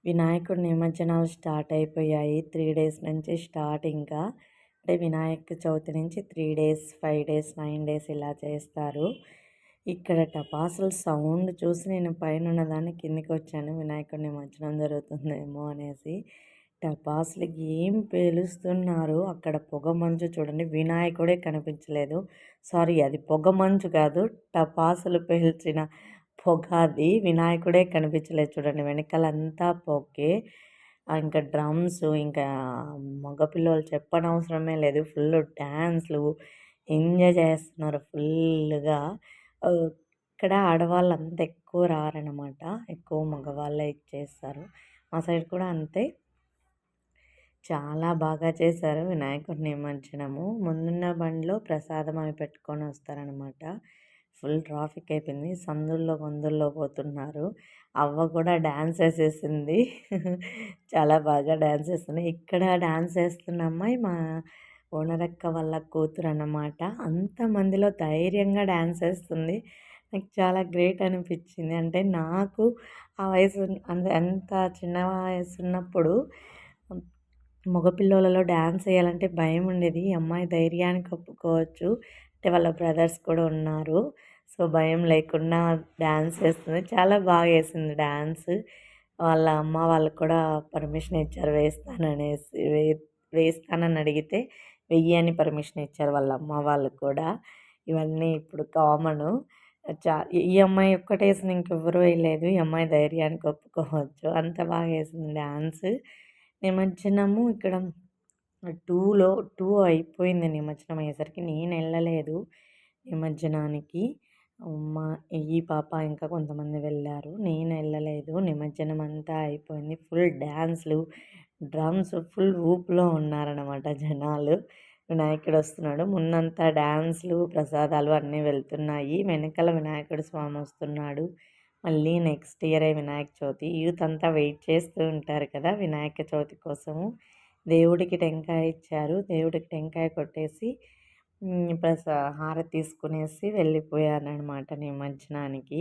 వినాయకుడి నిమజ్జనాలు స్టార్ట్ అయిపోయాయి. 3 డేస్ నుంచి స్టార్ట్ ఇంకా. అంటే వినాయక చవితి నుంచి 3 డేస్, 5 డేస్, 9 డేస్ ఇలా చేస్తారు. ఇక్కడ టపాసుల సౌండ్ చూసి నేను పైనున్న దాన్ని కిందికొచ్చాను. వినాయకుడి నిమజ్జనం జరుగుతుందేమో అనేసి. టపాసులు ఏం పేలుస్తున్నారు. అక్కడ పొగ మంచు చూడండి. వినాయకుడే కనిపించలేదు. సారీ, అది పొగ మంచు కాదు. టపాసులు పేల్చిన పొగ అది. వినాయకుడే కనిపించలేదు చూడండి. వెనకాలంతా పొగే. ఇంకా డ్రమ్స్, ఇంకా మగపిల్లలు చెప్పనవసరమే లేదు. ఫుల్ డ్యాన్స్లు ఎంజాయ్ చేస్తున్నారు ఫుల్గా. ఇక్కడ ఆడవాళ్ళు అంత ఎక్కువ రారనమాట. ఎక్కువ మగవాళ్ళే చేస్తారు. మా సైడ్ కూడా అంతే. చాలా బాగా చేశారు వినాయకుడి నిమజ్జనము. ముందున్న బండిలో ప్రసాదం అవి పెట్టుకొని వస్తారనమాట. ఫుల్ ట్రాఫిక్ అయిపోయింది. సందుల్లో గొందుల్లో పోతున్నారు. అవ్వ కూడా డ్యాన్స్ వేసేసింది. చాలా బాగా డ్యాన్స్ వేస్తుంది. ఇక్కడ డ్యాన్స్ వేస్తున్న అమ్మాయి మా ఓనరక్క వాళ్ళ కూతురు అన్నమాట. అంతమందిలో ధైర్యంగా డ్యాన్స్ వేస్తుంది. నాకు చాలా గ్రేట్ అనిపించింది. అంటే నాకు ఆ వయసు అంత చిన్న వయసు ఉన్నప్పుడు మగపిల్లలలో డ్యాన్స్ వేయాలంటే భయం ఉండేది. ఈ అమ్మాయి ధైర్యానికి ఒప్పుకోవచ్చు. అంటే వాళ్ళ బ్రదర్స్ కూడా ఉన్నారు. సో భయం లేకుండా డ్యాన్స్ వేస్తుంది. చాలా బాగా వేసింది డ్యాన్స్. వాళ్ళ అమ్మ వాళ్ళకు కూడా పర్మిషన్ ఇచ్చారు వేస్తాననేసి. వేస్తానని అడిగితే వెయ్యి అని పర్మిషన్ ఇచ్చారు వాళ్ళ అమ్మ వాళ్ళు కూడా. ఇవన్నీ ఇప్పుడు కామను. ఈ అమ్మాయి ఒక్కటే వేసింది, ఇంకెవ్వరూ వేయలేదు. ఈ అమ్మాయి ధైర్యానికి ఒప్పుకోవచ్చు. అంత బాగా వేసింది డ్యాన్స్. నిమజ్జనము ఇక్కడ 2 అయిపోయింది నిమజ్జనం అయ్యేసరికి. నేను వెళ్ళలేదు నిమజ్జనానికి. మా ఈ పాప ఇంకా కొంతమంది వెళ్ళారు. నేను వెళ్ళలేదు. నిమజ్జనం అంతా అయిపోయింది. ఫుల్ డ్యాన్స్లు, డ్రమ్స్ ఫుల్ ఊపులో ఉన్నారనమాట జనాలు. వినాయకుడు వస్తున్నాడు. ముందంతా డ్యాన్స్లు, ప్రసాదాలు అన్నీ వెళ్తున్నాయి. వెనకాల వినాయకుడు స్వామి వస్తున్నాడు. మళ్ళీ నెక్స్ట్ ఇయరే వినాయక చవితి. యూత్ అంతా వెయిట్ చేస్తూ ఉంటారు కదా వినాయక చవితి కోసము. దేవుడికి టెంకాయ ఇచ్చారు. దేవుడికి టెంకాయ కొట్టేసి హారతి తీసుకునేసి వెళ్ళిపోయానమాట నిమజ్జనానికి.